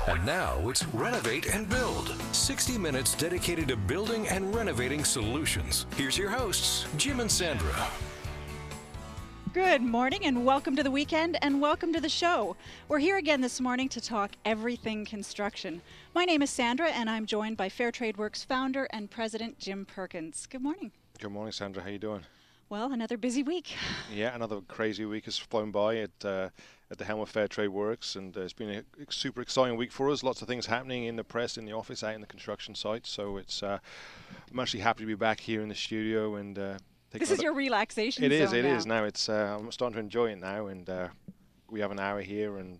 And now it's Renovate and Build. 60 minutes dedicated to building and renovating solutions. Here's your hosts, Jim and Sandra. Good morning and welcome to the weekend and welcome to the show. We're here again this morning to talk everything construction. My name is Sandra and I'm joined by Fair Trade Works founder and president Jim Perkins. Good morning. Good morning, Sandra. How you doing? Well, another busy week. Yeah, another crazy week has flown by at the helm of Fair Trade Works, and it's been a super exciting week for us. Lots of things happening in the press, in the office, out in the construction site. So it's I'm actually happy to be back here in the studio and this is your relaxation zone. It is now. It's I'm starting to enjoy it now, and we have an hour here, and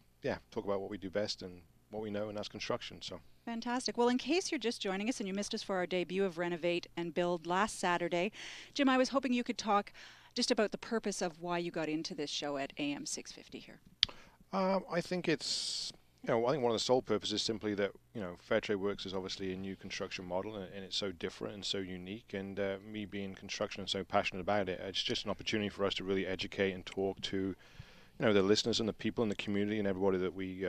talk about what we do best and what we know, and that's construction. So. Fantastic. Well, in case you're just joining us and you missed us for our debut of Renovate and Build last Saturday, Jim, I was hoping you could talk just about the purpose of why you got into this show at AM 650 here. I think it's, I think one of the sole purposes is simply that, Fair Trade Works is obviously a new construction model, and it's so different and so unique, and me being in construction and so passionate about it, it's just an opportunity for us to really educate and talk to the listeners and the people in the community and everybody that we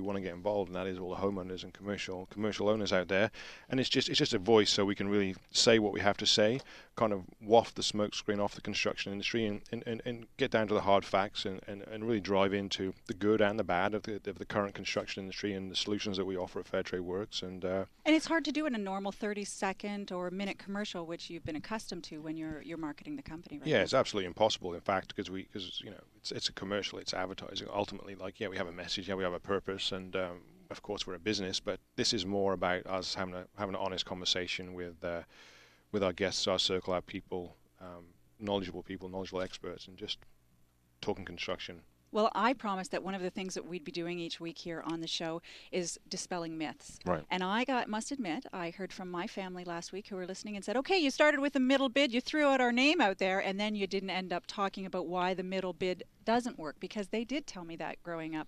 want to get involved, and that is all the homeowners and commercial owners out there. And it's just a voice, so we can really say what we have to say, kind of waft the smoke screen off the construction industry, and get down to the hard facts, and really drive into the good and the bad of the current construction industry and the solutions that we offer at Fair Trade Works. And it's hard to do in a normal 30-second or a minute commercial, which you've been accustomed to when you're marketing the company, right? Yeah, it's absolutely impossible, in fact, because it's a commercial, it's advertising. Ultimately, we have a message, we have a purpose, and of course we're a business, but this is more about us having an honest conversation with our guests, our circle, our people, knowledgeable experts, and just talking construction. Well, I promised that one of the things that we'd be doing each week here on the show is dispelling myths. Right. And must admit, I heard from my family last week who were listening and said, okay, you started with the middle bid, you threw out our name out there, and then you didn't end up talking about why the middle bid doesn't work, because they did tell me that growing up.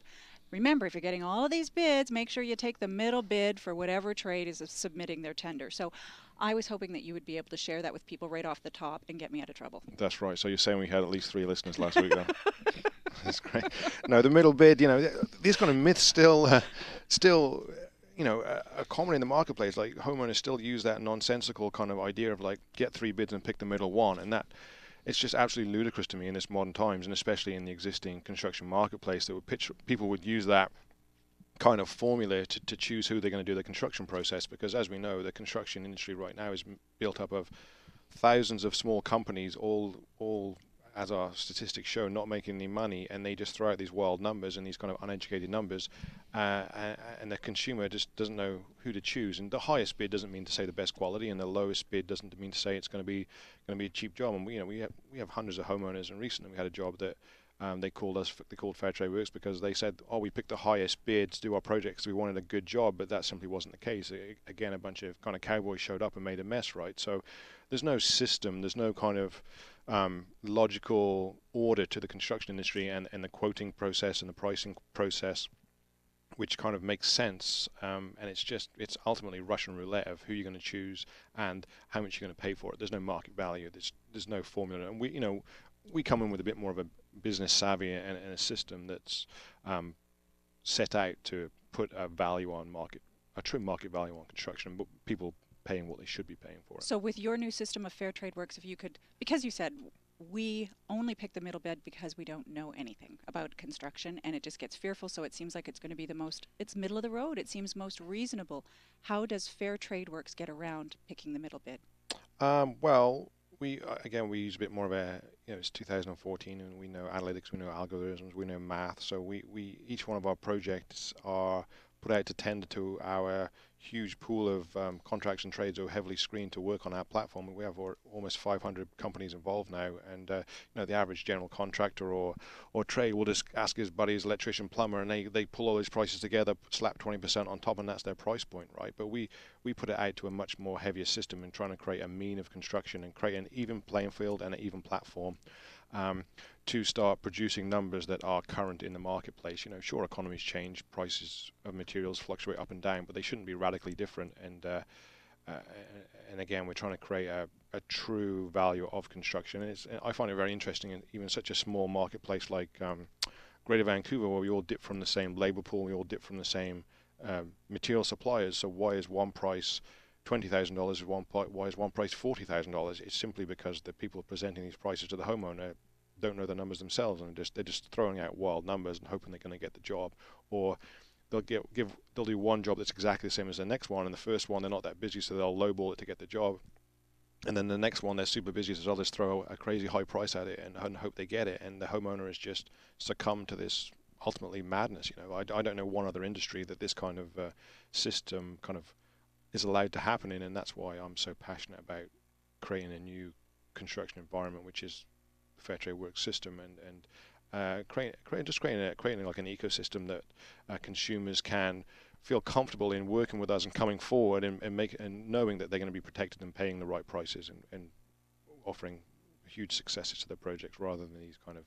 Remember, if you're getting all of these bids, make sure you take the middle bid for whatever trade is submitting their tender. So I was hoping that you would be able to share that with people right off the top and get me out of trouble. That's right. So you're saying we had at least 3 listeners last week, then? That's great. No, the middle bid, these kind of myths still are common in the marketplace. Like, homeowners still use that nonsensical kind of idea of get 3 bids and pick the middle one, and that it's just absolutely ludicrous to me in this modern times, and especially in the existing construction marketplace, that people would use that kind of formula to choose who they're going to do the construction process, because as we know, the construction industry right now is built up of thousands of small companies, all as our statistics show, not making any money, and they just throw out these wild numbers and these kind of uneducated numbers, and the consumer just doesn't know who to choose. And the highest bid doesn't mean to say the best quality, and the lowest bid doesn't mean to say it's going to be a cheap job. And we have hundreds of homeowners, and recently we had a job that they called Fair Trade Works because they said, we picked the highest bid to do our project because we wanted a good job, but that simply wasn't the case. Again, a bunch of kind of cowboys showed up and made a mess, right? So there's no system, there's no kind of logical order to the construction industry and the quoting process and the pricing process, which kind of makes sense, and it's ultimately Russian roulette of who you're going to choose and how much you're going to pay for it. There's no market value. There's no formula, and we come in with a bit more of a business savvy and a system that's set out to put a true market value on construction, but people paying what they should be paying for it. So with your new system of Fair Trade Works, if you could, because you said we only pick the middle bid because we don't know anything about construction, and it just gets fearful, so it seems like it's going to be it's middle of the road, it seems most reasonable. How does Fair Trade Works get around picking the middle bid? Well, we use a bit more of it's 2014, and we know analytics, we know algorithms, we know math, so we each one of our projects are put out to tender to our huge pool of contracts and trades who are heavily screened to work on our platform. We have almost 500 companies involved now, and the average general contractor or trade will just ask his buddy's electrician, plumber, and they pull all those prices together, slap 20% on top, and that's their price point, right? But we put it out to a much more heavier system in trying to create a mean of construction and create an even playing field and an even platform to start producing numbers that are current in the marketplace. Sure, economies change, prices of materials fluctuate up and down, but they shouldn't be radically different. And again, we're trying to create a true value of construction. And I find it very interesting in even such a small marketplace like Greater Vancouver, where we all dip from the same labor pool, we all dip from the same material suppliers. So why is one price $20,000? Why is one price $40,000? It's simply because the people presenting these prices to the homeowner don't know the numbers themselves, and they're just throwing out wild numbers and hoping they're going to get the job. Or they'll do one job that's exactly the same as the next one, and the first one they're not that busy, so they'll lowball it to get the job. And then the next one they're super busy, so they'll just throw a crazy high price at it and hope they get it. And the homeowner has just succumbed to this ultimately madness. I don't know one other industry that this kind of system kind of is allowed to happen in, and that's why I'm so passionate about creating a new construction environment, which is the Fair Trade Work system, and creating like an ecosystem that consumers can feel comfortable in working with us and coming forward and knowing that they're going to be protected and paying the right prices and offering huge successes to their projects rather than these kind of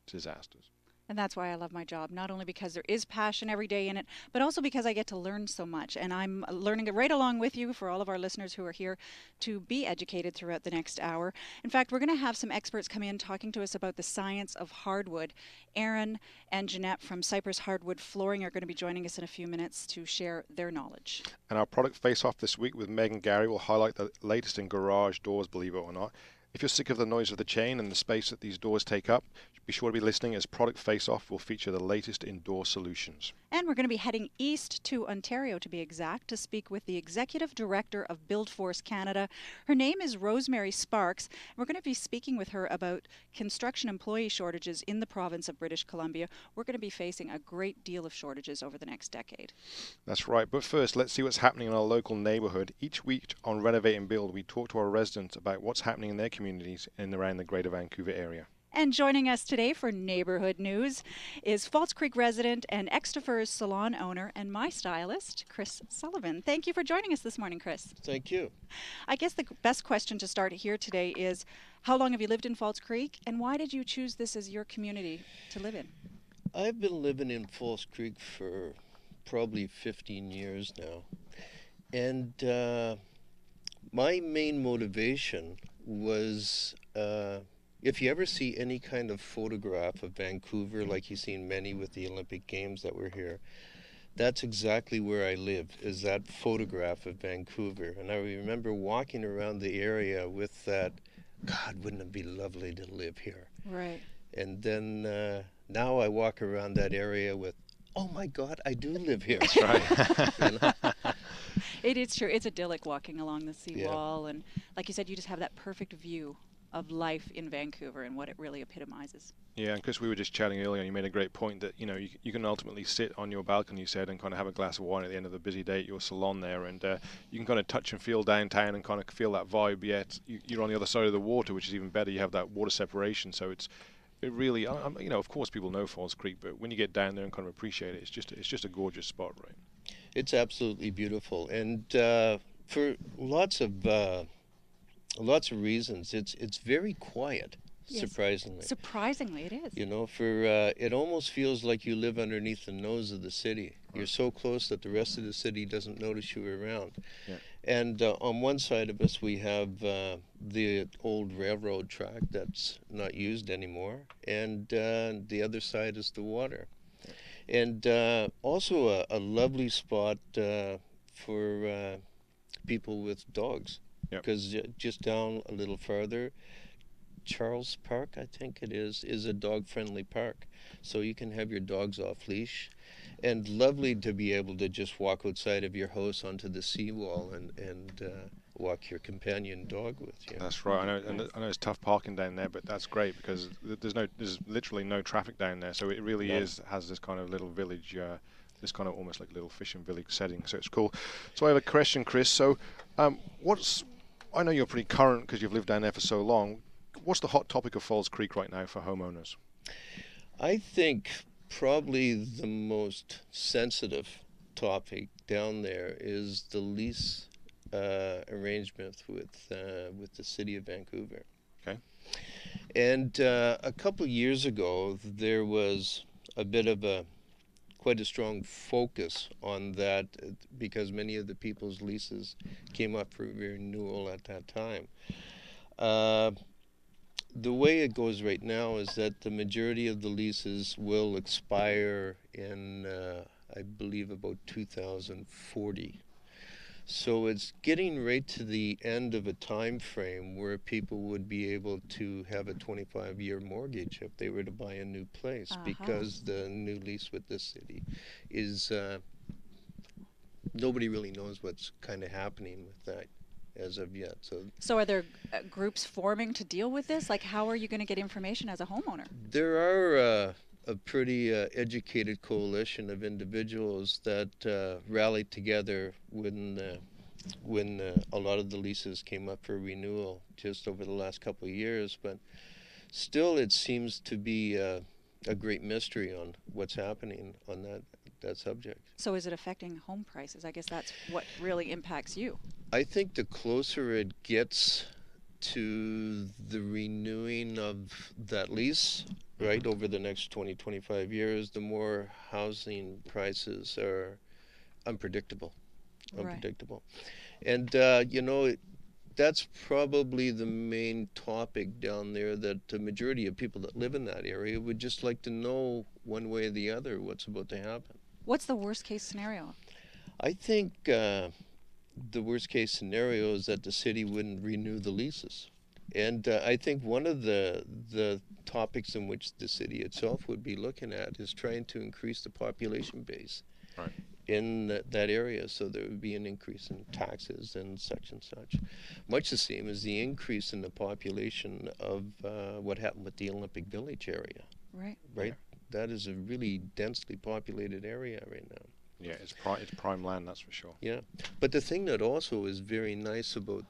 disasters. And that's why I love my job, not only because there is passion every day in it, but also because I get to learn so much. And I'm learning it right along with you, for all of our listeners who are here, to be educated throughout the next hour. In fact, we're going to have some experts come in talking to us about the science of hardwood. Aaron and Jeanette from Cypress Hardwood Flooring are going to be joining us in a few minutes to share their knowledge. And our product face-off this week with Meg and Gary will highlight the latest in garage doors, believe it or not. If you're sick of the noise of the chain and the space that these doors take up, be sure to be listening, as Product Face-Off will feature the latest in door solutions. And we're going to be heading east to Ontario, to be exact, to speak with the Executive Director of BuildForce Canada. Her name is Rosemary Sparks. We're going to be speaking with her about construction employee shortages in the province of British Columbia. We're going to be facing a great deal of shortages over the next decade. That's right. But first, let's see what's happening in our local neighbourhood. Each week on Renovate and Build, we talk to our residents about what's happening in their communities in and around the Greater Vancouver area. And joining us today for Neighborhood News is Falls Creek resident and Extafurs salon owner and my stylist, Chris Sullivan. Thank you for joining us this morning, Chris. Thank you. I guess the best question to start here today is, how long have you lived in Falls Creek, and why did you choose this as your community to live in? I've been living in Falls Creek for probably 15 years now. And my main motivation was if you ever see any kind of photograph of Vancouver, like you've seen many with the Olympic Games that were here, that's exactly where I live, is that photograph of Vancouver. And I remember walking around the area with that, God, wouldn't it be lovely to live here? Right. And then now I walk around that area with, oh my God, I do live here. That's right. You know? It is true. It's idyllic walking along the seawall. And like you said, you just have that perfect view of life in Vancouver and what it really epitomizes. Yeah, and Chris, we were just chatting earlier, and you made a great point that, you can ultimately sit on your balcony, you said, and kind of have a glass of wine at the end of the busy day at your salon there, and you can kind of touch and feel downtown and kind of feel that vibe, yet you're on the other side of the water, which is even better. You have that water separation, so it really, of course people know Falls Creek, but when you get down there and kind of appreciate it, it's just a gorgeous spot, right? It's absolutely beautiful, and for lots of reasons, it's very quiet. Yes. Surprisingly. Surprisingly, it is. You know, it almost feels like you live underneath the nose of the city. Right. You're so close that the rest of the city doesn't notice you around. Yeah. And on one side of us, we have the old railroad track that's not used anymore, and the other side is the water. Yeah. And also a lovely spot for people with dogs. Because just down a little farther, Charles Park, I think it is a dog-friendly park. So you can have your dogs off leash. And lovely to be able to just walk outside of your house onto the seawall and walk your companion dog with you. That's right. I know it's tough parking down there, but that's great because there's literally no traffic down there. So it really has this kind of little village, this kind of almost like little fishing village setting. So it's cool. So I have a question, Chris. So I know you're pretty current because you've lived down there for so long. What's the hot topic of Falls Creek right now for homeowners? I think probably the most sensitive topic down there is the lease arrangement with the city of Vancouver. Okay. And a couple of years ago, there was a bit of quite a strong focus on that because many of the people's leases came up for renewal at that time. The way it goes right now is that the majority of the leases will expire in I believe, about 2040. So it's getting right to the end of a time frame where people would be able to have a 25-year mortgage if they were to buy a new place, because the new lease with this city is, nobody really knows what's kind of happening with that as of yet. So are there groups forming to deal with this? Like, how are you going to get information as a homeowner? There are a pretty educated coalition of individuals that rallied together when a lot of the leases came up for renewal just over the last couple of years. But still, it seems to be a great mystery on what's happening on that subject. So is it affecting home prices? I guess that's what really impacts you. I think the closer it gets to the renewing of that lease, right, over the next 20, 25 years, the more housing prices are unpredictable. And, that's probably the main topic down there, that the majority of people that live in that area would just like to know one way or the other what's about to happen. What's the worst case scenario? I think the worst case scenario is that the city wouldn't renew the leases. And I think one of the topics in which the city itself would be looking at is trying to increase the population base in that area, so there would be an increase in taxes and such. Much the same as the increase in the population of what happened with the Olympic Village area. Right? Yeah. That is a really densely populated area right now. Yeah, it's prime land, that's for sure. Yeah, but the thing that also is very nice about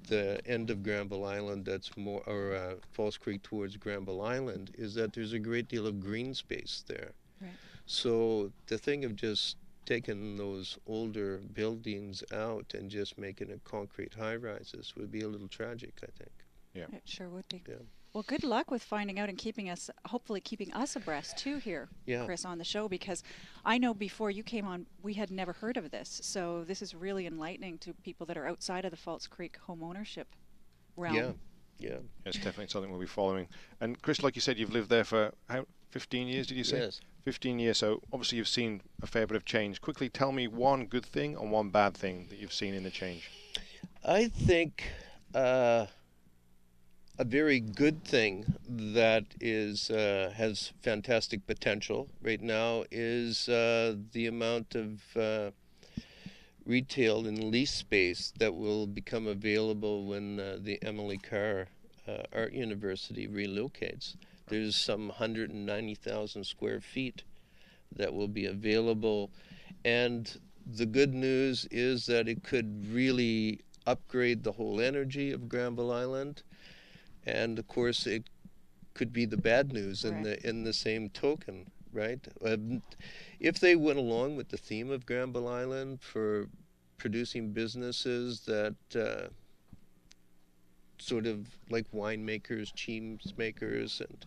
the end of Granville Island, that's more, or False Creek towards Granville Island, is that there's a great deal of green space there. Right. So the thing of just taking those older buildings out and just making it concrete high-rises would be a little tragic, I think. Yeah. It sure would be. Yeah. Well, good luck with finding out and hopefully keeping us abreast too here, Chris, on the show, because I know before you came on, we had never heard of this. So this is really enlightening to people that are outside of the False Creek home ownership realm. Yeah. It's definitely something we'll be following. And Chris, like you said, you've lived there for 15 years, did you say? Yes. 15 years, so obviously you've seen a fair bit of change. Quickly tell me one good thing and one bad thing that you've seen in the change. I think a very good thing that is has fantastic potential right now is the amount of retail and lease space that will become available when the Emily Carr Art University relocates. There's some 190,000 square feet that will be available, and the good news is that it could really upgrade the whole energy of Granville Island. And of course, it could be the bad news in the same token, right? If they went along with the theme of Granville Island for producing businesses that sort of like winemakers, cheese makers, and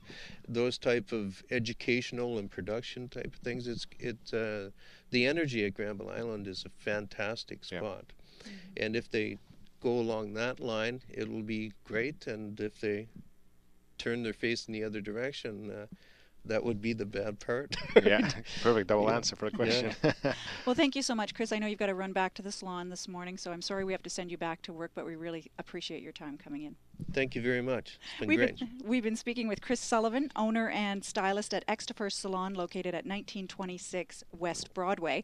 those type of educational and production type of things, the energy at Granville Island is a fantastic spot. Yeah. And if they go along that line, it will be great. And if they turn their face in the other direction, that would be the bad part. Yeah, perfect double answer for a question. Yeah. Well, thank you so much, Chris. I know you've got to run back to the salon this morning, so I'm sorry we have to send you back to work, but we really appreciate your time coming in. Thank you very much. It's been great. We've been speaking with Chris Sullivan, owner and stylist at Extra Salon, located at 1926 West Broadway,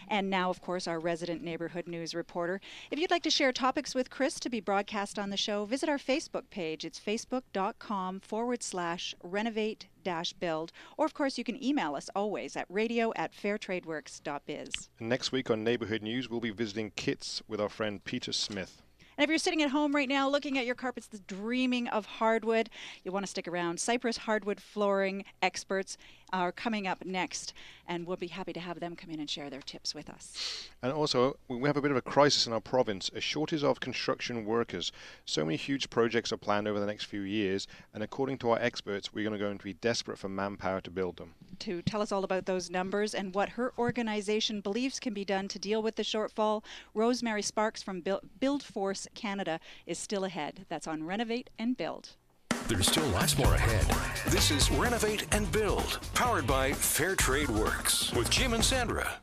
and now, of course, our resident neighborhood news reporter. If you'd like to share topics with Chris to be broadcast on the show, visit our Facebook page. It's facebook.com/renovate-build, or of course you can email us always at radio@fairtradeworks.biz. Next week on Neighborhood News, we'll be visiting Kits with our friend Peter Smith. And if you're sitting at home right now looking at your carpets, dreaming of hardwood, you'll want to stick around. Cypress hardwood flooring experts are coming up next, and we'll be happy to have them come in and share their tips with us. And also, we have a bit of a crisis in our province, a shortage of construction workers. So many huge projects are planned over the next few years, and according to our experts, we're going to be desperate for manpower to build them. To tell us all about those numbers and what her organization believes can be done to deal with the shortfall, Rosemary Sparks from Build Force Canada is still ahead. That's on Renovate and Build. There's still lots more ahead. This is Renovate and Build, powered by Fair Trade Works with Jim and Sandra.